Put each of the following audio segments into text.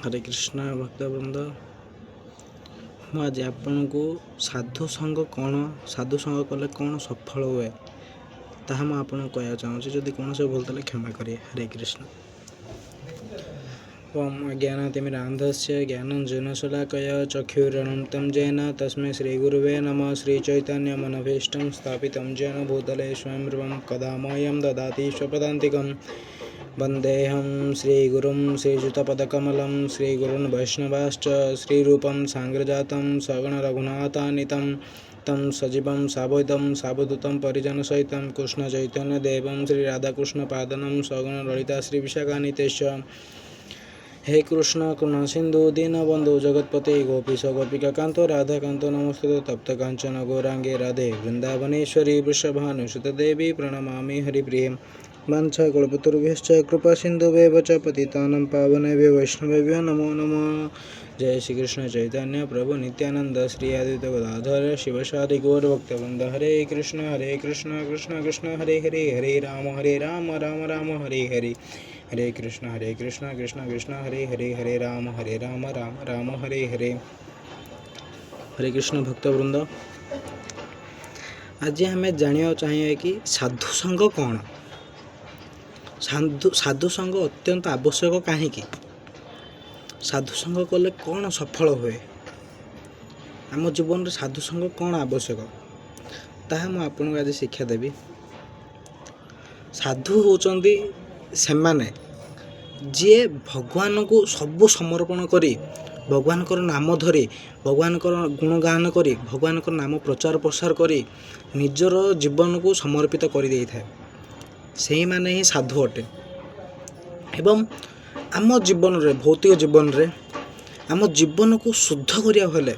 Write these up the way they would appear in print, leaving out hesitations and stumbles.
हरे कृष्ण भक्तवृंद मुझे आपण को साधु संग कौन साधु संग कले कौन सफल हुए ताहा मुझे आपको कहना चाहूँगी जदि कौन से भूल तेल क्षमा करें। हरे कृष्ण। ओम ज्ञानातिमिरान्धस्य ज्ञानञ्जनशलाकया चक्षुरुन्मिलितं येन तस्मै श्रीगुरुवे नमः। श्रीचैतन्यमनभीष्टं स्थापितं येन भूतले स्वयं रूपं कदा मह्यं ददाति स्वपदान्तिकं। वन्देऽहं श्रीगुरुं श्रीयुतपदकमलं श्रीगुरून् वैष्णवांश्च श्रीरूपं साग्रजातं सगुणरघुनाथान्वितं तं सजीवं सावैतं सावधूतं परिजनसहितं कृष्णचैतन्यदेवं श्रीराधाकृष्णपादनं सगुणललिता श्रीविशाखान्वितश्च। हे कृष्ण करुणा सिंधु दीनबंधु जगतपते गोपीश गोपिकान्तो राधाकान्तो नमस्ते तप्त कांचन गौरांगे राधे वृंदावनेश्वरी वृषभानुसुत देवी प्रणमामि हरिप्रिये। वाञ्छाकल्पतरुभ्यश्च कृपा सिन्धुभ्येव च पतितानां पावनेभ्यो वैष्णवेभ्यो नमो नमः। जय श्री कृष्ण चैतन्य प्रभु नित्यानंद श्री अद्वैत गदाधर शिवसादि गौर भक्तवृंद। हरे कृष्ण कृष्ण कृष्ण हरे हरे हरे राम राम राम हरे हरे हरे कृष्ण कृष्ण कृष्ण हरे हरे राम राम राम हरे हरे। हरे कृष्ण भक्तवृंद आज आम जाना चाहिए कि साधु संग कौन साधु संग अत्यंत आवश्यक कहीं साधु संग कले कौन सफल हुए आम जीवन साधु संग कौन आवश्यक ताहा मैं आपको आज शिक्षा देवी। साधु होचंदी सेमाने जी भगवान को सबू समर्पण करी भगवान को नाम धरी भगवान को गुणगान करी भगवान को नाम प्रचार प्रसार करी निजर जीवन को समर्पित कर दे था से माने ही साधु अटे। एवं आम जीवन रे भौतिक जीवन रे आम जीवन को शुद्ध करिया हेले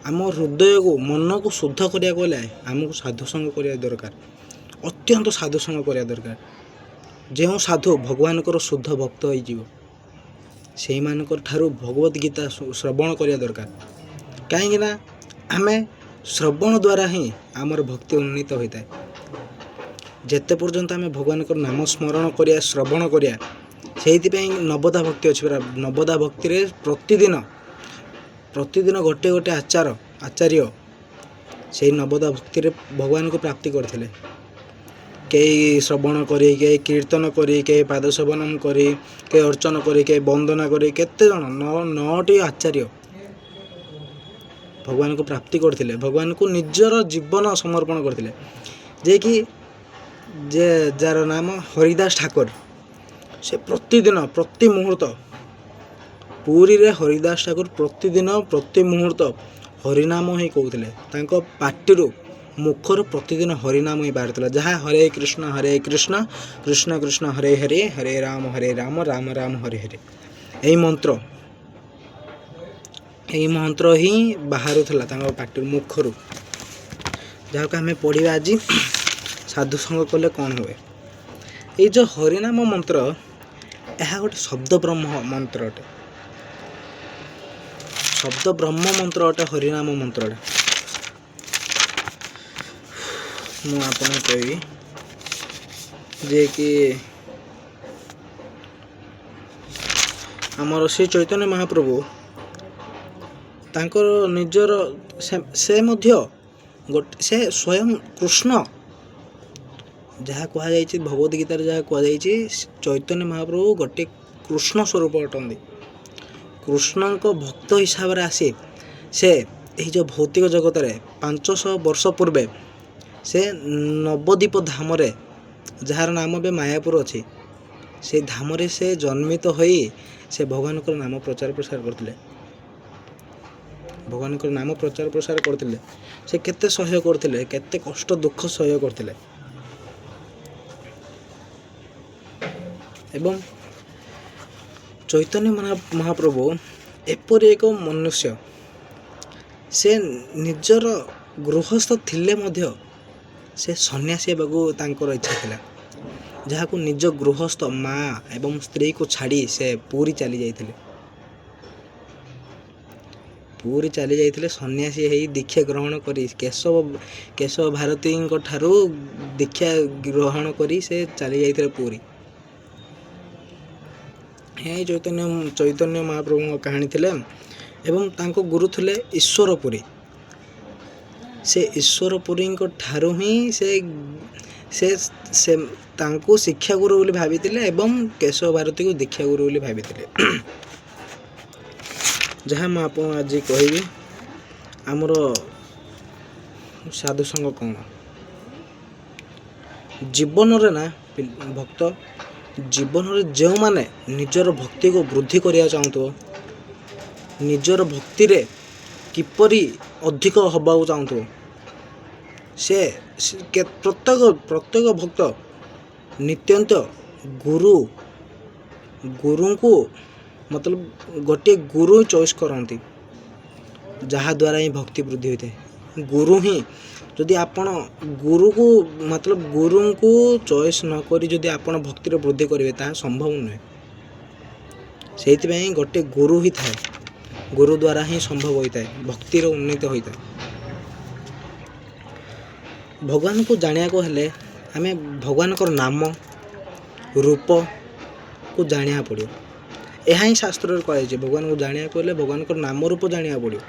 आम हृदय को मन को शुद्ध करिया गले आमको साधु संग करिया दरकार अत्यंत साधु संग करिया दरकार। जो साधु भगवान को शुद्ध भक्त हो से ठारू भगवत गीता श्रवण करिया दरकार कहीं आम श्रवण द्वारा ही आमर भक्ति उन्नीत होता है। जेते पर्यंत आम भगवान को नाम स्मरण करिया श्रवण करिया से नवदा भक्ति अच्छी नवदा भक्ति रे प्रतिदिन गोटे गोटे आचार्य से नवदा भक्ति रे भगवान को प्राप्ति करथिले। कई श्रवण करी कई कीर्तन करी कई पाद सेवन करी कई अर्चन करी कई वंदना करी केते जन 9टी आचार्य भगवान को प्राप्ति करथिले भगवान को निजर जीवन समर्पण करथिले जे कि जे जार नाम हरिदास ठाकुर से प्रतिदिन प्रति मुहूर्त पुरी रे हरिदास ठाकुर प्रतिदिन प्रति मुहूर्त हरिनाम ही कहते पार्टी मुखर प्रतिदिन हरिनाम ही बाहर जहाँ हरे कृष्ण कृष्ण कृष्ण हरे हरे हरे राम राम राम हरे हरे यही मंत्र ही बाहर पार्टी मुखर जहाँ को आम पढ़ा आज साधु संग कले कौन हुए। ये जो हरिनाम मंत्र यह गोटे शब्द ब्रह्म मंत्र अटे शब्द ब्रह्म मंत्र अटे हरिनाम मंत्र मु आपन कहि जे कि आमर श्री चैतन्य महाप्रभु तांकर निजर से मध्य गोटे से स्वयं कृष्ण जहाँ कहुई भगवद गीतार जहाँ कहुई चैतन्य महाप्रभु गोटे कृष्ण स्वरूप अटंती कृष्ण भक्त हिसाब से आसी से यही जो भौतिक जगत में 500 वर्ष पूर्वे से नवद्वीप धाम जार नाम भी मायापुर अच्छी से धाम से जन्मित होई से भगवान को नाम प्रचार प्रसार करते भगवान को नाम प्रचार प्रसार करते से केते सहयोग करते केते कष्ट दुख सहयोग करते एवं चैतन्य महाप्रभु एपरि एक मनुष्य से निजर गृहस्थ थिले मध्य से सन्यासी हेबाकू इच्छा थिला जहाँ को निज गृहस्थ माँ एवं स्त्री को छाड़ी से पूरी चली जाइथिले सन्यासी है दीक्षा ग्रहण करी केशव भारती ठारू दीक्षा ग्रहण करी से चली जाइथिले पूरी यही चैतन्य महाप्रभु कहानी थिले एवं तांको गुरु थिले ईश्वरपुरी। से ईश्वरपुरी ठारू ही से से तांको शिक्षा गुरु बोली भाविथिले एवं केशव भारती को दीक्षा गुरु बोली भाविथिले। जहाँ मैं आप आज कहबी आमर साधु संग कौन जीवन रे ना भक्त जीवन में जो माने निजर भक्ति को वृद्धि करिया चाहूथो निजर भक्ति रे किपरि अधिक हबाऊ चाहूथो से प्रत्येक भक्त नित्यंत गुरु को मतलब गोटे गुरु चॉइस करती जहाँ द्वारा ही भक्ति वृद्धि होता है। गुरु ही जदि आपण गुरु को मतलब गुरु को चॉइस न करी जदि आपण भक्ति वृद्धि करेंगे ताहा संभव नुहे। से गोटे गुरु ही थाए गुरु द्वारा ही संभव होता है भक्तिर उन्नति होता है। भगवान को जानिया को हेले आमे भगवान को नाम रूप को जानिया पड़ो। यह ही शास्त्र कहुई भगवान को जानिया को हेले भगवान को नाम रूप जानिया पड़ो।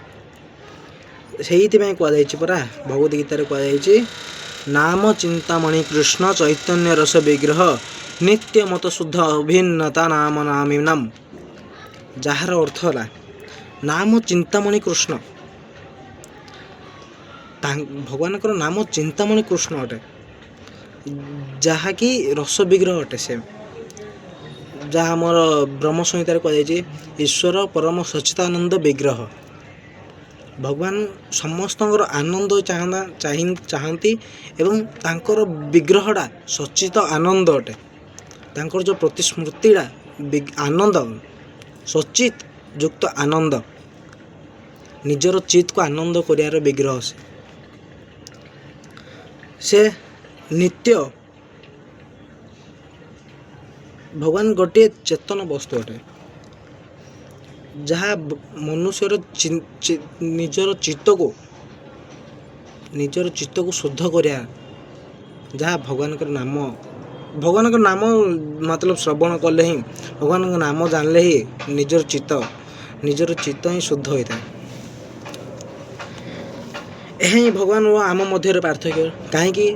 से कहुई परा भगवद गीतार कहुई नाम चिंतामणि कृष्ण चैतन्य रस विग्रह नित्य मत शुद्ध अभिन्नता नाम नामी नाम। जार अर्थ है नाम चिंतामणि कृष्ण भगवान को नाम चिंतामणि कृष्ण अटे जहाँकि रस विग्रह अटे से जहाँ आमर ब्रह्म संहितार कहुई ईश्वर परम सच्चिदानंद विग्रह। भगवान समस्त आनंद चाहती एवं तांकर विग्रहटा सच्चित आनंद अटे तांकर जो प्रतिस्मृतिटा आनंद सचित युक्त आनंद निजर चित्त को आनंद करियार विग्रह से नित्य भगवान गोटे चेतन वस्तु अटे जहाँ मनुष्यर निजर चित्त को शुद्ध करिया जहाँ भगवान का नाम मतलब श्रवण कले ही भगवान का नाम जानले ही निजर चित्त ही शुद्ध होता है। यह भगवान व आम मध्य पार्थक्य कहीं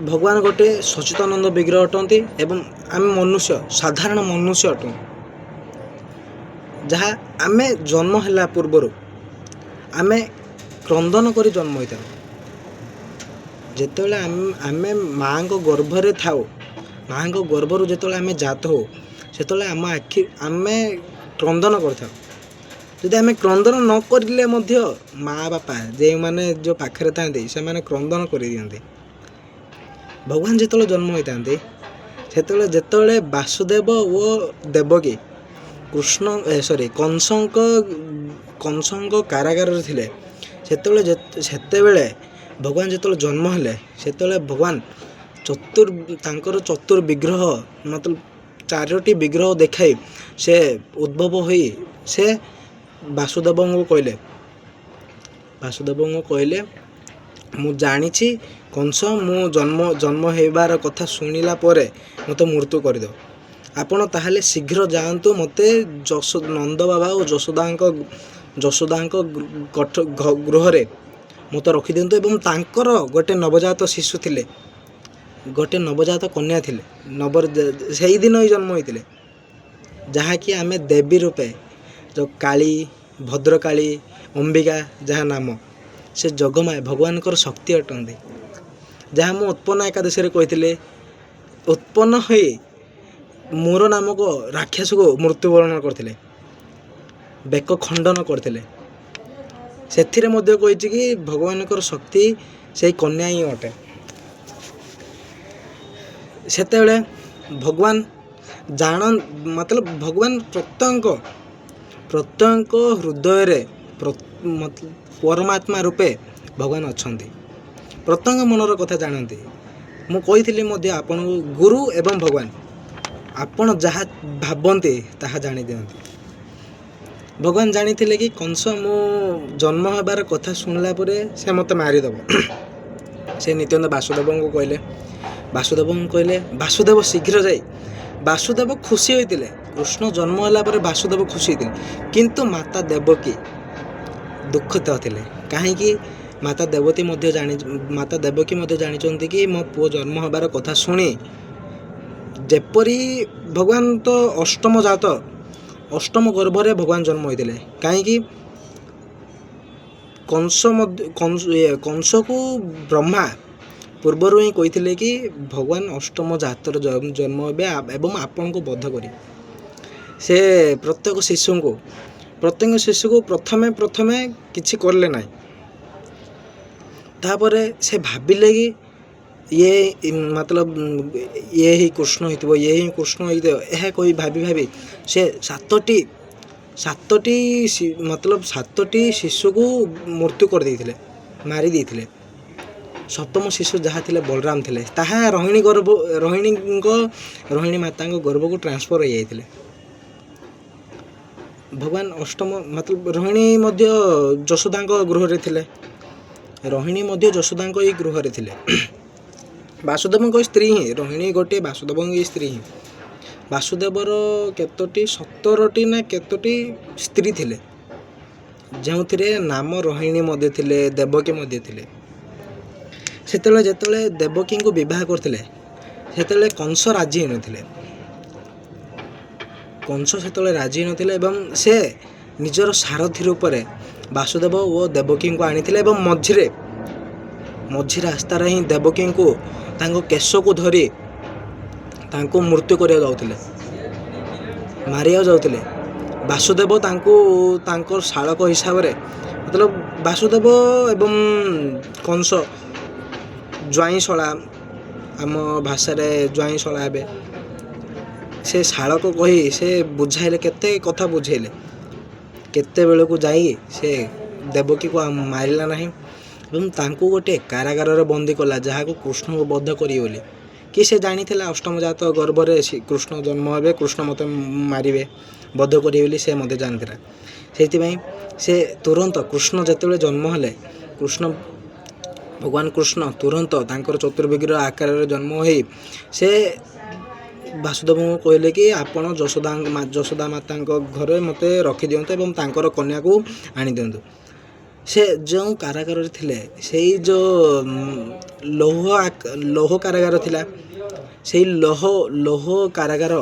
भगवान गोटे सच्चिदानंद विग्रह अटंती एवं आम मनुष्य साधारण मनुष्य अटू जहाँ आमे जन्म है पूर्वर आमे क्रंदन कर जन्म होता जिते आमे माँ को गर्भरे थाओ माँ को गर्भर जो आमे जात हो से आम आखि आमे क्रंदन कर जदि आम क्रंदन न करें माँ बापा जे मैंने जो पाखे था से मैंने क्रंदन कर दिखते। भगवान जो जन्म होता से जिते वासुदेव वो देवकी कृष्ण सॉरी कंसंक कारागार थिले सेतेबेले भगवान जो जन्म हेले से भगवान चतुर विग्रह मतलब चारोटी विग्रह देखाई से उद्भव हुई से वासुदेव को कहले मु जानी कंस मु जन्म होबार कथा शुणिला परे मते मृत्यु करदो आपण ताहले शीघ्र जातु मते नंद बाबा और जशोदा गृह रे मत रखी दिंतु एवं तांकर गोटे नवजात शिशु थिले गोटे नवजात कन्या थिले से दिन ही जन्म होते जहाँ कि आमे देवी रूपे जो काली भद्रकाली अंबिका जहाँ नाम से जगमाय भगवान कर शक्ति अटंती जहाँ मु उत्पन्न एकादशी कहते उत्पन्न हो मोर नामक राक्षस को मृत्युवरण करते बेक खंडन करते से कि भगवान कर शक्ति से कन्या ही अटे। सेतेबेले भगवान जान मतलब भगवान प्रत्येक हृदय रे परमात्मा रूपे भगवान अछंती प्रत्येक मनर कथा जानती। मु कही आपण गुरु एवं भगवान आपण जहाँ भावते ताहा जानी दियंती। भगवान जानी कि कंस मो जन्म होबार कथा शुणला परे से मत मारिदेव से नित्यानंद वासुदेव को कहले वासुदेव शीघ्र जाई वासुदेव खुशी होते କୃଷ୍ଣ ଜନ୍ମ ହେଲା ପରେ ବାସୁଦେବ ଖୁସି ହେଇଥିଲେ, କିନ୍ତୁ ମାତା ଦେବକୀ ଦୁଃଖିତ ଥିଲେ। କାହିଁକି? ମାତା ଦେବକୀ ମଧ୍ୟ ଜାଣିଛନ୍ତି କି ମୋ ପୁଅ ଜନ୍ମ ହେବାର କଥା ଶୁଣି, ଯେପରି ଭଗବାନ ତ ଅଷ୍ଟମ ଗର୍ଭରେ ଭଗବାନ ଜନ୍ମ ହୋଇଥିଲେ। କାହିଁକି? କଂସକୁ ବ୍ରହ୍ମା ପୂର୍ବରୁ ହିଁ କହିଥିଲେ କି ଭଗବାନ ଅଷ୍ଟମ ଜାତରେ ଜନ୍ମ ହେବେ ଏବଂ ଆପଣଙ୍କୁ ବଧ କରିବେ। ସେ ପ୍ରତ୍ୟେକ ଶିଶୁକୁ ପ୍ରଥମେ କିଛି କଲେ ନାହିଁ। ତାପରେ ସେ ଭାବିଲେ କି ଇଏ ହିଁ କୃଷ୍ଣ ହେଇଥିବ, ଏହା କହି ଭାବି ସେ ସାତଟି ଶିଶୁକୁ ମୃତ୍ୟୁ କରିଦେଇଥିଲେ, ମାରି ଦେଇଥିଲେ। ସପ୍ତମ ଶିଶୁ ଯାହା ଥିଲେ ବଳରାମ ଥିଲେ। ତାହା ରୋହିଣୀ ମାତାଙ୍କ ଗର୍ଭକୁ ଟ୍ରାନ୍ସଫର୍ ହୋଇଯାଇଥିଲେ। ଭଗବାନ ରୋହିଣୀ ମଧ୍ୟ ଯଶୋଦାଙ୍କ ଏଇ ଗୃହରେ ଥିଲେ। ବାସୁଦେବଙ୍କ ସ୍ତ୍ରୀ ହିଁ ରୋହିଣୀ, ଗୋଟିଏ ବାସୁଦେବଙ୍କ ସ୍ତ୍ରୀ ହିଁ। ବାସୁଦେବର 17ଟି ନା କେତୋଟି ସ୍ତ୍ରୀ ଥିଲେ, ଯେଉଁଥିରେ ନାମ ରୋହିଣୀ ମଧ୍ୟ ଥିଲେ, ଦେବକୀ ମଧ୍ୟ ଥିଲେ। ଯେତେବେଳେ ଦେବକୀଙ୍କୁ ବିବାହ କରିଥିଲେ, ସେତେବେଳେ କଂସ ରାଜି ନଥିଲେ ଏବଂ ସେ ନିଜର ସାରଥି ରୂପରେ ବାସୁଦେବ ଓ ଦେବକୀଙ୍କୁ ଆଣିଥିଲେ ଏବଂ ମଝି ରାସ୍ତାରେ ହିଁ ଦେବକୀଙ୍କୁ ତାଙ୍କ କେଶକୁ ଧରି ତାଙ୍କୁ ମୃତ୍ୟୁ କରିବାକୁ ମାରିବାକୁ ଯାଉଥିଲେ। ବାସୁଦେବ ତାଙ୍କୁ ତାଙ୍କ ଶାଳକ ହିସାବରେ, ବାସୁଦେବ ଏବଂ କଂସ ଜ୍ୱାଇଁଶଳା, ଆମ ଭାଷାରେ ଜ୍ୱାଇଁଶଳା ହେବେ, ସେ ଶାଳକ କହି ସେ ବୁଝାଇଲେ, କେତେ କଥା ବୁଝାଇଲେ। କେତେବେଳକୁ ଯାଇ ସେ ଦେବକୀକୁ ମାରିଲା ନାହିଁ ଏବଂ ତାଙ୍କୁ ଗୋଟିଏ କାରାଗାରରେ ବନ୍ଦୀ କଲା, ଯାହାକୁ କୃଷ୍ଣଙ୍କୁ ବଧ କରିବେ ବୋଲି। କି ସେ ଜାଣିଥିଲା ଅଷ୍ଟମଜାତ ଗର୍ଭରେ କୃଷ୍ଣ ଜନ୍ମ ହେବେ, କୃଷ୍ଣ ମୋତେ ମାରିବେ, ବଧ କରିବେ ବୋଲି ସେ ମଧ୍ୟ ଜାଣିଥିଲା। ସେଇଥିପାଇଁ ସେ ତୁରନ୍ତ କୃଷ୍ଣ ଯେତେବେଳେ ଜନ୍ମ ହେଲେ, ଭଗବାନ କୃଷ୍ଣ ତୁରନ୍ତ ତାଙ୍କର ଚତୁର୍ଭୁଜ ଆକାରରେ ଜନ୍ମ ହୋଇ ସେ ବାସୁଦେବଙ୍କୁ କହିଲେ କି ଆପଣ ଯଶୋଦା ମାତାଙ୍କ ଘରେ ମୋତେ ରଖିଦିଅନ୍ତୁ ଏବଂ ତାଙ୍କର କନ୍ୟାକୁ ଆଣିଦିଅନ୍ତୁ। ସେ ଯେଉଁ କାରାଗାରରେ ଥିଲେ, ସେଇ ଯେଉଁ ଲୌହ କାରାଗାର ଥିଲା, ସେଇ ଲୌହ କାରାଗାର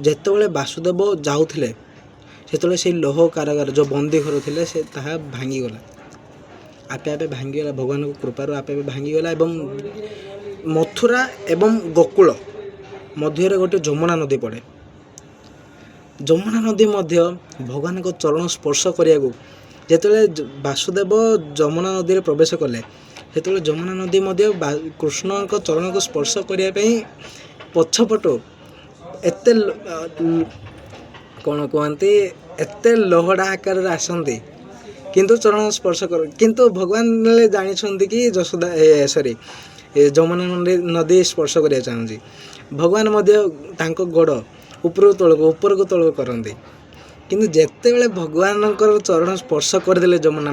ଯେତେବେଳେ ବାସୁଦେବ ଯାଉଥିଲେ, ସେତେବେଳେ ସେଇ ଲୌହ କାରାଗାର ଯେଉଁ ବନ୍ଦୀ ଘର ଥିଲେ, ତାହା ଭାଙ୍ଗିଗଲା। ଆପେ ଭାଙ୍ଗିଗଲା, ଭଗବାନଙ୍କ କୃପାରୁ ଆପେ ଭାଙ୍ଗିଗଲା ଏବଂ ମଥୁରା ଏବଂ ଗୋକୁଳ ମଧ୍ୟରେ ଗୋଟିଏ ଯମୁନା ନଦୀ ପଡ଼େ। ଯମୁନା ନଦୀ ମଧ୍ୟ ଭଗବାନଙ୍କ ଚରଣ ସ୍ପର୍ଶ କରିବାକୁ ଯେତେବେଳେ ବାସୁଦେବ ଯମୁନା ନଦୀରେ ପ୍ରବେଶ କଲେ, ସେତେବେଳେ ଯମୁନା ନଦୀ ମଧ୍ୟ କୃଷ୍ଣଙ୍କ ଚରଣକୁ ସ୍ପର୍ଶ କରିବା ପାଇଁ ପଛପଟୁ ଏତେ ଲହଡ଼ା ଆକାରରେ ଆସନ୍ତି, କିନ୍ତୁ ଚରଣ ସ୍ପର୍ଶ କିନ୍ତୁ ଭଗବାନ ଜାଣିଛନ୍ତି କି ଯମୁନା ନଦୀ ସ୍ପର୍ଶ କରିବାକୁ ଚାହୁଁଛି। ଭଗବାନ ମଧ୍ୟ ତାଙ୍କ ଗୋଡ଼ ଉପରକୁ ତଳକୁ କରନ୍ତି, କିନ୍ତୁ ଯେତେବେଳେ ଭଗବାନଙ୍କର ଚରଣ ସ୍ପର୍ଶ କରିଦେଲେ ଯମୁନା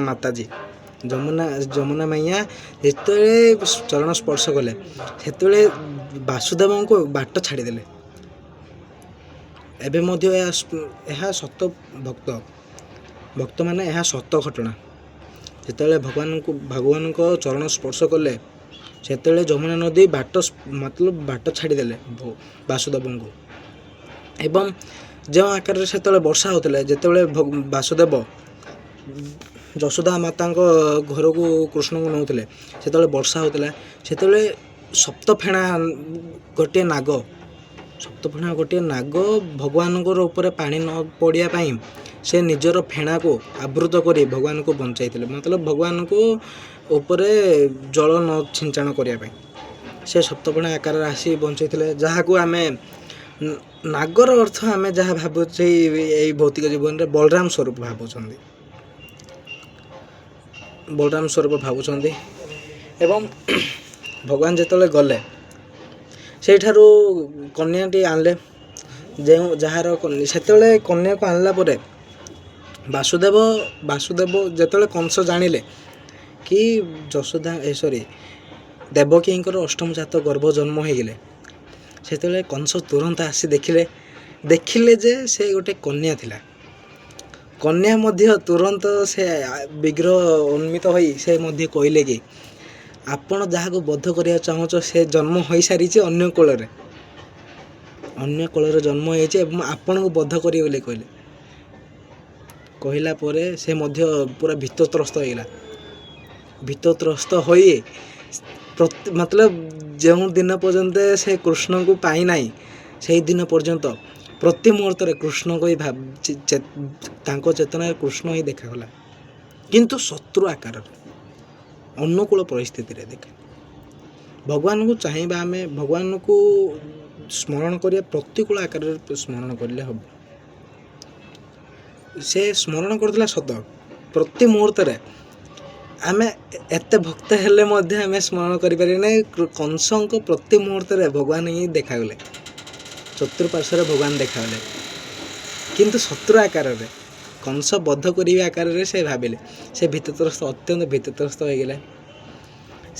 ମାଇୟା ଯେତେବେଳେ ଚରଣ ସ୍ପର୍ଶ କଲେ, ସେତେବେଳେ ବାସୁଦେବଙ୍କୁ ବାଟ ଛାଡ଼ିଦେଲେ। ଏବେ ମଧ୍ୟ ଏହା ସତ, ଭକ୍ତମାନେ ଏହା ସତ ଘଟଣା। ଯେତେବେଳେ ଭଗବାନଙ୍କ ଚରଣ ସ୍ପର୍ଶ କଲେ, ସେତେବେଳେ ଯମୁନା ନଦୀ ବାଟ ଛାଡ଼ିଦେଲେ ବାସୁଦେବଙ୍କୁ। ଏବଂ ଯେଉଁ ଆକାରରେ ସେତେବେଳେ ବର୍ଷା ହେଉଥିଲା, ଯେତେବେଳେ ବାସୁଦେବ ଯଶୋଦା ମାତାଙ୍କ ଘରକୁ କୃଷ୍ଣଙ୍କୁ ନେଉଥିଲେ, ସେତେବେଳେ ବର୍ଷା ହେଉଥିଲା, ସେତେବେଳେ ସପ୍ତଫେଣା ଗୋଟିଏ ନାଗ ଭଗବାନଙ୍କର ଉପରେ ପାଣି ନ ପଡ଼ିବା ପାଇଁ ସେ ନିଜର ଫେଣାକୁ ଆବୃତ କରି ଭଗବାନଙ୍କୁ ବଞ୍ଚାଇଥିଲେ, ଭଗବାନଙ୍କୁ ଉପରେ ଜଳ ନ ଛିଞ୍ଚାଣ କରିବା ପାଇଁ ସେ ସପ୍ତଫେଣା ଆକାରରେ ଆସି ବଞ୍ଚାଇଥିଲେ। ଯାହାକୁ ଆମେ ନାଗର ଅର୍ଥ ଆମେ ଯାହା ଭାବୁଛେ ଏଇ ଭୌତିକ ଜୀବନରେ ବଳରାମ ସ୍ୱରୂପ ଭାବୁଛନ୍ତି। ଏବଂ ଭଗବାନ ଯେତେବେଳେ ଗଲେ, ସେଇଠାରୁ କନ୍ୟାଟି ଆଣିଲେ, ସେତେବେଳେ କନ୍ୟାକୁ ଆଣିଲା ପରେ ବାସୁଦେବ ଯେତେବେଳେ କଂସ ଜାଣିଲେ କି ଦେବକୀଙ୍କର ଅଷ୍ଟମଜାତ ଗର୍ଭ ଜନ୍ମ ହୋଇଗଲେ, ସେତେବେଳେ କଂସ ତୁରନ୍ତ ଆସି ଦେଖିଲେ ଦେଖିଲେ ଯେ ସେ ଗୋଟେ କନ୍ୟା ଥିଲା। କନ୍ୟା ମଧ୍ୟ ତୁରନ୍ତ ସେ ବିଗ୍ରହ ଉନ୍ମିତ ହୋଇ ସେ ମଧ୍ୟ କହିଲେ କି ଆପଣ ଯାହାକୁ ବଧ କରିବାକୁ ଚାହୁଁଛ ସେ ଜନ୍ମ ହୋଇସାରିଛି ଅନ୍ୟ କୋଳରେ ଜନ୍ମ ହେଇଛି ଏବଂ ଆପଣଙ୍କୁ ବଧ କରିବେ ବୋଲି କହିଲେ। କହିଲା ପରେ ସେ ମଧ୍ୟ ପୁରା ଭୀତତ୍ରସ୍ତ ହେଇଗଲା। ଭୀତତ୍ରସ୍ତ ହୋଇ ମତଲବ ଯେଉଁ ଦିନ ପର୍ଯ୍ୟନ୍ତ ସେ କୃଷ୍ଣଙ୍କୁ ପାଇନାହିଁ ସେହି ଦିନ ପର୍ଯ୍ୟନ୍ତ ପ୍ରତି ମୁହୂର୍ତ୍ତରେ କୃଷ୍ଣଙ୍କୁ ହିଁ ତାଙ୍କ ଚେତନାରେ କୃଷ୍ଣ ହିଁ ଦେଖାଗଲା, କିନ୍ତୁ ଶତ୍ରୁ ଆକାରରେ, ଅନୁକୂଳ ପରିସ୍ଥିତିରେ ଦେଖେ। ଭଗବାନଙ୍କୁ ଚାହିଁବା, ଆମେ ଭଗବାନଙ୍କୁ ସ୍ମରଣ କରିବା ପ୍ରତିକୂଳ ଆକାରରେ ସ୍ମରଣ କରିଲେ ହେବ। ସେ ସ୍ମରଣ କରୁଥିଲା ସତ, ପ୍ରତି ମୁହୂର୍ତ୍ତରେ ଆମେ ଏତେ ଭକ୍ତ ହେଲେ ମଧ୍ୟ ଆମେ ସ୍ମରଣ କରିପାରିବା ନାହିଁ। କଂସଙ୍କ ପ୍ରତି ମୁହୂର୍ତ୍ତରେ ଭଗବାନ ହିଁ ଦେଖାଗଲେ, ଚତୁଃପାର୍ଶ୍ୱରେ ଭଗବାନ ଦେଖାଗଲେ, କିନ୍ତୁ ଶତ୍ରୁ ଆକାରରେ, କଂସ ବଧ କରିବା ଆକାରରେ ସେ ଭାବିଲେ। ସେ ଭୀତତ୍ରସ୍ତ, ଅତ୍ୟନ୍ତ ଭୀତତ୍ରସ୍ତ ହୋଇଗଲେ।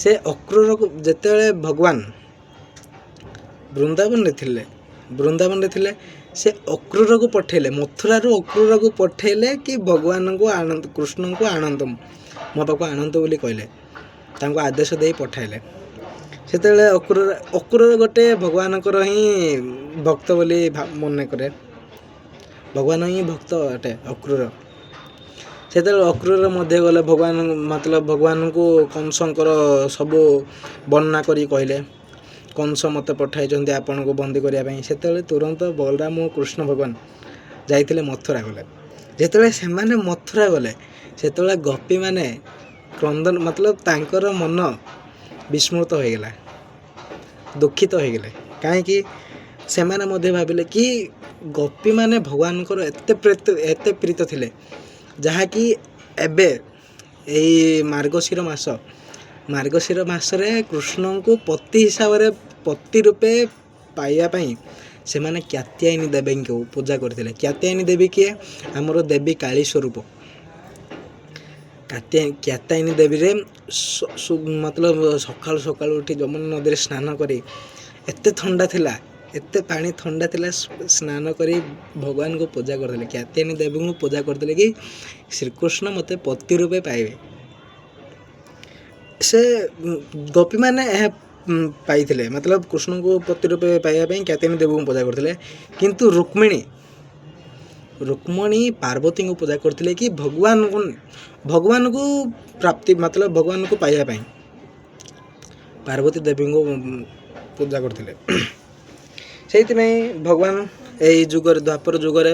ସେ ଅକ୍ରୂରକୁ ଯେତେବେଳେ ଭଗବାନ ବୃନ୍ଦାବନରେ ଥିଲେ ସେ ଅକ୍ରୂରକୁ ପଠେଇଲେ, ମଥୁରାରୁ ଅକ୍ରୂରକୁ ପଠେଇଲେ କି ଭଗବାନଙ୍କୁ ଆଣନ୍ତୁ, କୃଷ୍ଣଙ୍କୁ ଆଣନ୍ତୁ, ମୋ ପାଖକୁ ଆଣନ୍ତୁ ବୋଲି କହିଲେ, ତାଙ୍କୁ ଆଦେଶ ଦେଇ ପଠାଇଲେ। ସେତେବେଳେ ଅକ୍ରୂର ଗୋଟେ ଭଗବାନଙ୍କର ହିଁ ଭକ୍ତ ବୋଲି ମନେ କରେ, ଭଗବାନ ହିଁ ଭକ୍ତ ଅଟେ ଅକ୍ରୂର। ସେତେବେଳେ ଅକ୍ରୂର ମଧ୍ୟ ଗଲେ ଭଗବାନଙ୍କୁ କଂସଙ୍କର ସବୁ ବର୍ଣ୍ଣନା କରି କହିଲେ, କଂସ ମୋତେ ପଠାଇଛନ୍ତି ଆପଣଙ୍କୁ ବନ୍ଦୀ କରିବା ପାଇଁ। ସେତେବେଳେ ତୁରନ୍ତ ବଳରାମ ଓ କୃଷ୍ଣ ଭଗବାନ ଯାଇଥିଲେ ମଥୁରା ଗଲେ। ଯେତେବେଳେ ସେମାନେ ମଥୁରା ଗଲେ ସେତେବେଳେ ଗୋପୀମାନେ ତାଙ୍କର ମନ ବିସ୍ମୃତ ହୋଇଗଲା, ଦୁଃଖିତ ହୋଇଗଲେ। କାହିଁକି? ସେମାନେ ମଧ୍ୟ ଭାବିଲେ କି ଗୋପୀମାନେ ଭଗବାନଙ୍କର ଏତେ ପ୍ରୀତ ଥିଲେ, ଯାହାକି ଏବେ ଏଇ ମାର୍ଗଶିର ମାସରେ କୃଷ୍ଣଙ୍କୁ ପତି ରୂପେ ପାଇବା ପାଇଁ ସେମାନେ କାତ୍ୟାୟନୀ ଦେବୀଙ୍କୁ ପୂଜା କରିଥିଲେ। କାତ୍ୟାୟନୀ ଦେବୀ କିଏ? ଆମର ଦେବୀ କାଳୀ ସ୍ୱରୂପ। କାତ୍ୟାୟନୀ ଦେବୀରେ ସକାଳୁ ଉଠି ଯମୁନା ନଦୀରେ ସ୍ନାନ କରି, ଏତେ ପାଣି ଥଣ୍ଡା ଥିଲା, ସ୍ନାନ କରି ଭଗବାନଙ୍କୁ ପୂଜା କରିଥିଲେ, କାତ୍ୟାୟନୀ ଦେବୀଙ୍କୁ ପୂଜା କରିଥିଲେ କି ଶ୍ରୀକୃଷ୍ଣ ମୋତେ ପତି ରୂପେ ପାଇବେ। ସେ ଗୋପୀମାନେ ଏହା ପାଇଥିଲେ, କୃଷ୍ଣଙ୍କୁ ପତି ରୂପେ ପାଇବା ପାଇଁ କାତ୍ୟାୟନୀ ଦେବୀଙ୍କୁ ପୂଜା କରିଥିଲେ। କିନ୍ତୁ ରୁକ୍ମଣୀ ପାର୍ବତୀଙ୍କୁ ପୂଜା କରିଥିଲେ କି ଭଗବାନଙ୍କୁ ପ୍ରାପ୍ତି, ଭଗବାନଙ୍କୁ ପାଇବା ପାଇଁ ପାର୍ବତୀ ଦେବୀଙ୍କୁ ପୂଜା କରିଥିଲେ। ସେଇଥିପାଇଁ ଭଗବାନ ଏଇ ଯୁଗରେ, ଦ୍ୱାପର ଯୁଗରେ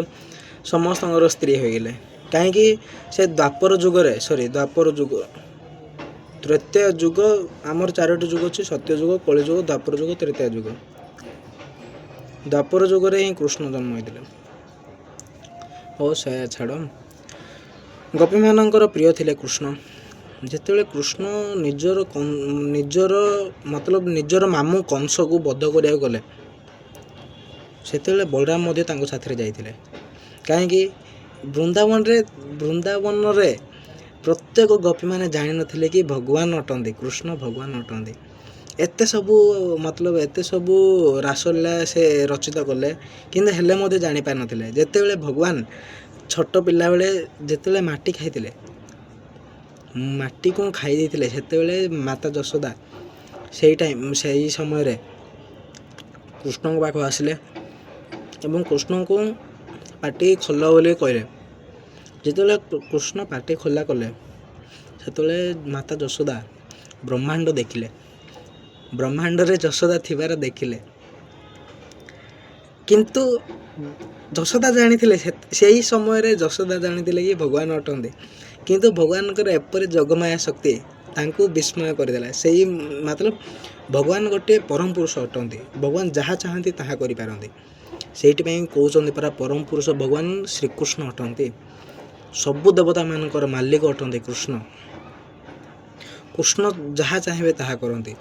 ସମସ୍ତଙ୍କର ସ୍ତ୍ରୀ ହୋଇଗଲେ। କାହିଁକି? ସେ ଦ୍ୱାପର ଯୁଗ, ତ୍ରେତୟା ଯୁଗ, ଆମର 4ଟି ଯୁଗ ଅଛି, ସତ୍ୟ ଯୁଗ, କଳି ଯୁଗ, ଦ୍ୱାପର ଯୁଗ, ତ୍ରେତୟା ଯୁଗ। ଦ୍ୱାପର ଯୁଗରେ ହିଁ କୃଷ୍ଣ ଜନ୍ମ ହୋଇଥିଲେ। ସେ ଛାଡ଼, ଗୋପୀମାନଙ୍କର ପ୍ରିୟ ଥିଲେ କୃଷ୍ଣ। ଯେତେବେଳେ କୃଷ୍ଣ ନିଜର ମାମୁଁ କଂସକୁ ବଧ କରିବାକୁ ଗଲେ, ସେତେବେଳେ ବଳରାମ ମଧ୍ୟ ତାଙ୍କ ସାଥିରେ ଯାଇଥିଲେ। କାହିଁକି? ବୃନ୍ଦାବନରେ ପ୍ରତ୍ୟେକ ଗୋପୀମାନେ ଜାଣିନଥିଲେ କି ଭଗବାନ ଅଟନ୍ତି, କୃଷ୍ଣ ଭଗବାନ ଅଟନ୍ତି। ଏତେ ସବୁ ରାସଲୀଳା ସେ ରଚିତ କଲେ, କିନ୍ତୁ ହେଲେ ମଧ୍ୟ ଜାଣିପାରିନଥିଲେ। ଯେତେବେଳେ ଭଗବାନ ଛୋଟ ପିଲାବେଳେ ଯେତେବେଳେ ମାଟିକୁ ଖାଇ ଦେଇଥିଲେ, ସେତେବେଳେ ମାତା ଯଶୋଦା ସେଇ ସମୟରେ କୃଷ୍ଣଙ୍କ ପାଖକୁ ଆସିଲେ ଏବଂ କୃଷ୍ଣଙ୍କୁ ପାଟି ଖୋଲ ବୋଲି କହିଲେ। ଯେତେବେଳେ କୃଷ୍ଣ ପାଟି ଖୋଲା କଲେ, ସେତେବେଳେ ମାତା ଯଶୋଦା ବ୍ରହ୍ମାଣ୍ଡରେ ଯଶୋଦା ଥିବାର ଦେଖିଲେ। କିନ୍ତୁ ଯଶୋଦା ଜାଣିଥିଲେ, ସେଇ ସମୟରେ ଯଶୋଦା ଜାଣିଥିଲେ କି ଭଗବାନ ଅଟନ୍ତି, କିନ୍ତୁ ଭଗବାନଙ୍କର ଏପରି ଯୋଗମାୟା ଶକ୍ତି ତାଙ୍କୁ ବିସ୍ମୟ କରିଦେଲା। ଭଗବାନ ଗୋଟିଏ ପରମ ପୁରୁଷ ଅଟନ୍ତି, ଭଗବାନ ଯାହା ଚାହାନ୍ତି ତାହା କରିପାରନ୍ତି। ସେଇଥିପାଇଁ କହୁଛନ୍ତି ପରା, ପରମ ପୁରୁଷ ଭଗବାନ ଶ୍ରୀକୃଷ୍ଣ ଅଟନ୍ତି, ସବୁ ଦେବତାମାନଙ୍କର ମାଲିକ ଅଟନ୍ତି କୃଷ୍ଣ। କୃଷ୍ଣ ଯାହା ଚାହିଁବେ ତାହା କରନ୍ତି,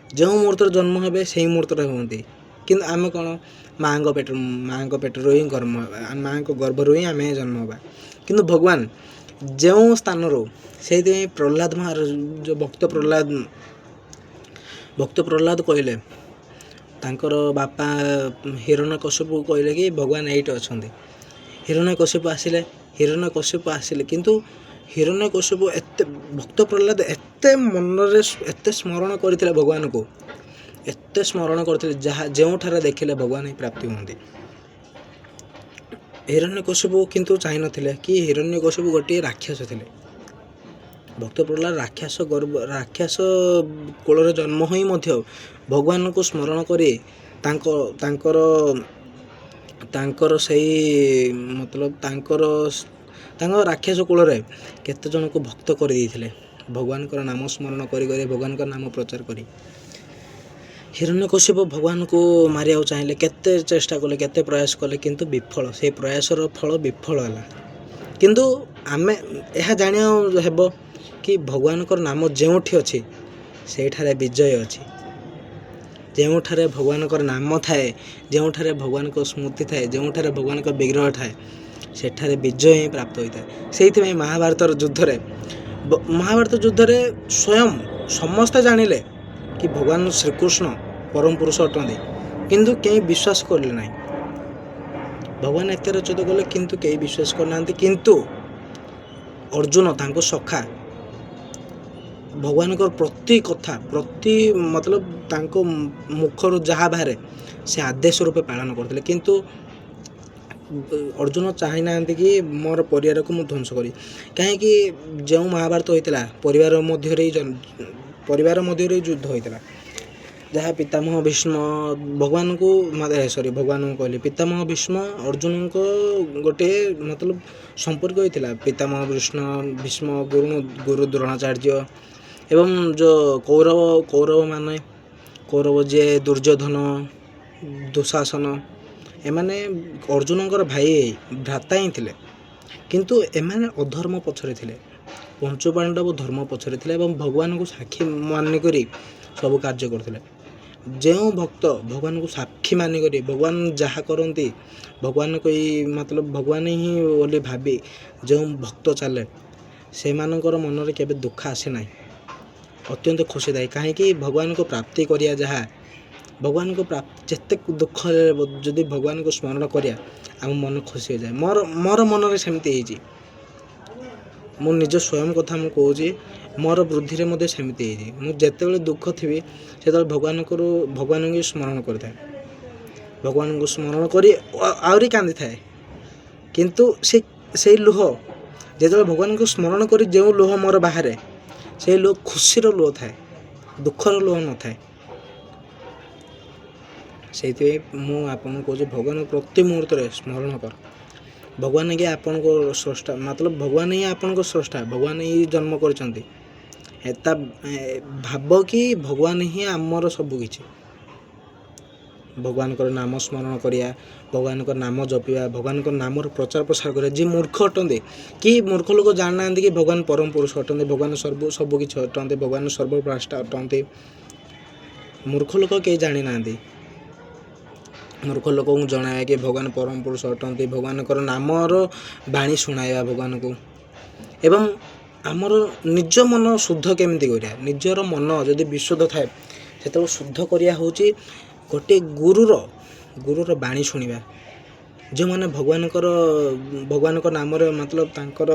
ଯେଉଁ ମୁହୂର୍ତ୍ତରେ ଜନ୍ମ ହେବେ ସେହି ମୁହୂର୍ତ୍ତରେ ହୁଅନ୍ତି। କିନ୍ତୁ ଆମେ କ'ଣ, ମାଆଙ୍କ ପେଟରୁ ହିଁ ମାଆଙ୍କ ଗର୍ଭରୁ ହିଁ ଆମେ ଜନ୍ମ ହେବା। କିନ୍ତୁ ଭଗବାନ ଯେଉଁ ସ୍ଥାନରୁ, ସେଇଥିପାଇଁ ଭକ୍ତ ପ୍ରହ୍ଲାଦ କହିଲେ, ତାଙ୍କର ବାପା ହିରଣ୍ୟକଶ୍ୟପକୁ କହିଲେ କି ଭଗବାନ ଏଇଠି ଅଛନ୍ତି। ହିରଣ୍ୟକଶ୍ୟପ ଆସିଲେ କିନ୍ତୁ ହିରଣ୍ୟକଶ୍ୟପ ଏତେ ଭକ୍ତ ପ୍ରହ୍ଲାଦ ଏତେ ମନରେ ଏତେ ସ୍ମରଣ କରିଥିଲେ ଭଗବାନଙ୍କୁ, ଏତେ ସ୍ମରଣ କରିଥିଲେ ଯେଉଁଠାରେ ଦେଖିଲେ ଭଗବାନ ହିଁ ପ୍ରାପ୍ତି ହୁଅନ୍ତି। ହିରଣ୍ୟକଶ୍ୟପ କିନ୍ତୁ ଚାହିଁନଥିଲେ କି ହିରଣ୍ୟକଶ୍ୟପ ଗୋଟିଏ ରାକ୍ଷସ ଥିଲେ। ଭକ୍ତ ପ୍ରହ୍ଲାଦ ରାକ୍ଷସ କୋଳରେ ଜନ୍ମ ହୋଇ ମଧ୍ୟ ଭଗବାନଙ୍କୁ ସ୍ମରଣ କରି ତାଙ୍କର ସେଇ ମତଲବ ତାଙ୍କ ରାକ୍ଷସ କୂଳରେ କେତେ ଜଣଙ୍କୁ ଭକ୍ତ କରିଦେଇଥିଲେ ଭଗବାନଙ୍କର ନାମ ସ୍ମରଣ କରି ଭଗବାନଙ୍କର ନାମ ପ୍ରଚାର କରି। ହିରଣ୍ୟକଶ୍ୟପ ଭଗବାନଙ୍କୁ ମାରିବାକୁ ଚାହିଁଲେ, କେତେ ଚେଷ୍ଟା କଲେ, କେତେ ପ୍ରୟାସ କଲେ, କିନ୍ତୁ ବିଫଳ। সেই ପ୍ରୟାସର ଫଳ ବିଫଳ ହେଲା। କିନ୍ତୁ ଆମେ ଏହା ଜାଣିବାକୁ ହେବ କି ଭଗବାନଙ୍କର ନାମ ଯେଉଁଠି ଅଛି ସେଇଠାରେ ବିଜୟ ଅଛି। ଯେଉଁଠାରେ ଭଗବାନଙ୍କର ନାମ ଥାଏ, ଯେଉଁଠାରେ ଭଗବାନଙ୍କ ସ୍ମୃତି ଥାଏ, ଯେଉଁଠାରେ ଭଗବାନଙ୍କ ବିଗ୍ରହ ଥାଏ, ସେଠାରେ ବିଜୟ ହିଁ ପ୍ରାପ୍ତ ହୋଇଥାଏ। ସେଇଥିପାଇଁ ମହାଭାରତ ଯୁଦ୍ଧରେ ସ୍ୱୟଂ ସମସ୍ତେ ଜାଣିଲେ କି ଭଗବାନ ଶ୍ରୀକୃଷ୍ଣ ପରମ ପୁରୁଷ ଅଟନ୍ତି, କିନ୍ତୁ କେହି ବିଶ୍ୱାସ କଲେ ନାହିଁ। ଭଗବାନ ଏତେ ରଚିତ କଲେ କିନ୍ତୁ କେହି ବିଶ୍ୱାସ କରୁନାହାନ୍ତି। କିନ୍ତୁ ଅର୍ଜୁନ ତାଙ୍କ ସଖା ଭଗବାନଙ୍କର ପ୍ରତି କଥା ମତଲବ ତାଙ୍କ ମୁଖରୁ ଯାହା ବାହାରେ ସେ ଆଦେଶ ରୂପେ ପାଳନ କରୁଥିଲେ। କିନ୍ତୁ ଅର୍ଜୁନ ଚାହିଁନାହାନ୍ତି କି ମୋର ପରିବାରକୁ ମୁଁ ଧ୍ୱଂସ କରି, କାହିଁକି ଯେଉଁ ମହାଭାରତ ହୋଇଥିଲା ପରିବାର ମଧ୍ୟରେ ଯୁଦ୍ଧ ହୋଇଥିଲା, ଯାହା ପିତାମହ ଭୀଷ୍ମ ଭଗବାନଙ୍କୁ କହିଲେ ପିତାମହ ଭୀଷ୍ମ ଅର୍ଜୁନଙ୍କ ଗୋଟିଏ ମତଲବ ସମ୍ପର୍କ ହୋଇଥିଲା। ପିତାମହ ଭୀଷ୍ମ ଗୁରୁ ଦ୍ରୋଣାଚାର୍ଯ୍ୟ ଏବଂ ଯେଉଁ କୌରବ ଯିଏ ଦୁର୍ଯ୍ୟୋଧନ, ଦୁଶାସନ, ଏମାନେ ଅର୍ଜୁନଙ୍କର ଭ୍ରାତା ହିଁ ଥିଲେ। କିନ୍ତୁ ଏମାନେ ଅଧର୍ମ ପଛରେ ଥିଲେ, ପଞ୍ଚୁପାଣ୍ଡବ ଧର୍ମ ପଛରେ ଥିଲେ ଏବଂ ଭଗବାନଙ୍କୁ ସାକ୍ଷୀ ମାନିକରି ସବୁ କାର୍ଯ୍ୟ କରୁଥିଲେ। ଯେଉଁ ଭକ୍ତ ଭଗବାନଙ୍କୁ ସାକ୍ଷୀ ମାନିକରି ଭଗବାନ ଯାହା କରନ୍ତି ଭଗବାନ ହିଁ ବୋଲି ଭାବି ଯେଉଁ ଭକ୍ତ ଚାଲେ, ସେମାନଙ୍କର ମନରେ କେବେ ଦୁଃଖ ଆସେ ନାହିଁ, ଅତ୍ୟନ୍ତ ଖୁସି ଥାଏ। କାହିଁକି ଭଗବାନଙ୍କୁ ପ୍ରାପ୍ତି କରିବା ଯାହା ଯେତେ ଦୁଃଖରେ ଯଦି ଭଗବାନଙ୍କୁ ସ୍ମରଣ କରିବା ଆମ ମନ ଖୁସି ହୋଇଯାଏ। ମୋର ମନରେ ସେମିତି ହେଇଛି। ମୁଁ ନିଜ ସ୍ୱୟଂ କଥା ମୁଁ କହୁଛି, ମୋର ବୃଦ୍ଧିରେ ମଧ୍ୟ ସେମିତି ହେଇଛି। ମୁଁ ଯେତେବେଳେ ଦୁଃଖ ଥିବି ସେତେବେଳେ ଭଗବାନଙ୍କୁ ସ୍ମରଣ କରିଥାଏ। ଭଗବାନଙ୍କୁ ସ୍ମରଣ କରି ଆହୁରି କାନ୍ଦିଥାଏ। କିନ୍ତୁ ସେଇ ଲୁହ ଯେତେବେଳେ ଭଗବାନଙ୍କୁ ସ୍ମରଣ କରି ଯେଉଁ ଲୁହ ମୋର ବାହାରେ, ସେଇ ଲୁହ ଖୁସିର ଲୁହ ଥାଏ, ଦୁଃଖର ଲୁହ ନଥାଏ। ସେଇଥିପାଇଁ ମୁଁ ଆପଣଙ୍କୁ କହୁଛି ଭଗବାନଙ୍କୁ ପ୍ରତି ମୁହୂର୍ତ୍ତରେ ସ୍ମରଣ କର। ଭଗବାନ ହିଁ ଆପଣଙ୍କ ସ୍ରଷ୍ଟା, ଭଗବାନ ହିଁ ଆପଣଙ୍କ ସ୍ରଷ୍ଟା, ଭଗବାନ ହିଁ ଜନ୍ମ କରିଛନ୍ତି। ଭାବ କି ଭଗବାନ ହିଁ ଆମର ସବୁକିଛି। ଭଗବାନଙ୍କର ନାମ ସ୍ମରଣ କରିବା, ଭଗବାନଙ୍କର ନାମ ଜପିବା, ଭଗବାନଙ୍କର ନାମର ପ୍ରଚାର ପ୍ରସାର କରିବା। ଯିଏ ମୂର୍ଖ ଅଟନ୍ତି କି ମୂର୍ଖ ଲୋକ ଜାଣିନାହାନ୍ତି କି ଭଗବାନ ପରମ ପୁରୁଷ ଅଟନ୍ତି, ଭଗବାନ ସବୁକିଛି ଅଟନ୍ତି, ଭଗବାନ ସର୍ବଭ୍ରାଷ୍ଟା ଅଟନ୍ତି। ମୂର୍ଖ ଲୋକ କେହି ଜାଣିନାହାନ୍ତି। ମୂର୍ଖ ଲୋକଙ୍କୁ ଜଣାଇବା କି ଭଗବାନ ପରମ ପୁରୁଷ ଅଟନ୍ତି, ଭଗବାନଙ୍କର ନାମର ବାଣୀ ଶୁଣାଇବା ଭଗବାନଙ୍କୁ। ଏବଂ ଆମର ନିଜ ମନ ଶୁଦ୍ଧ କେମିତି କରିବା, ନିଜର ମନ ଯଦି ବିଶୁଦ୍ଧ ଥାଏ ସେତେବେଳେ ଶୁଦ୍ଧ କରିବା ହେଉଛି ଗୋଟିଏ ଗୁରୁର ବାଣୀ ଶୁଣିବା। ଯେଉଁମାନେ ଭଗବାନଙ୍କ ନାମରେ ତାଙ୍କର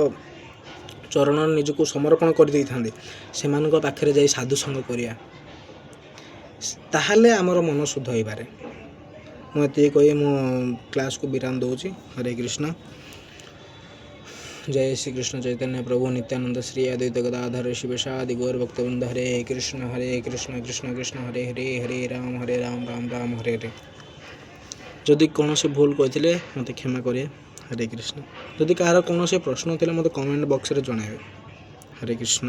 ଚରଣରେ ନିଜକୁ ସମର୍ପଣ କରିଦେଇଥାନ୍ତି, ସେମାନଙ୍କ ପାଖରେ ଯାଇ ସାଧୁସଙ୍ଗ କରିବା, ତାହେଲେ ଆମର ମନ ଶୁଦ୍ଧ ହୋଇପାରେ। ମୁଁ ଏତିକି କହି ମୁଁ କ୍ଲାସ୍କୁ ବିରାମ ଦେଉଛି। ହରେ କୃଷ୍ଣ। जय श्री कृष्ण चैतन्य प्रभु नित्यानंद श्री अद्वैत गदाधर शिवसादि गौर भक्तवृंद। हरे कृष्ण कृष्ण कृष्ण हरे हरे, हरे राम राम हरे हरे। जदि कौन से भूल कहते मत क्षमा करें। हरे कृष्ण। जदि कहार कौन से प्रश्न थे मत कमेंट बॉक्स रे जणाइबे। हरे कृष्ण।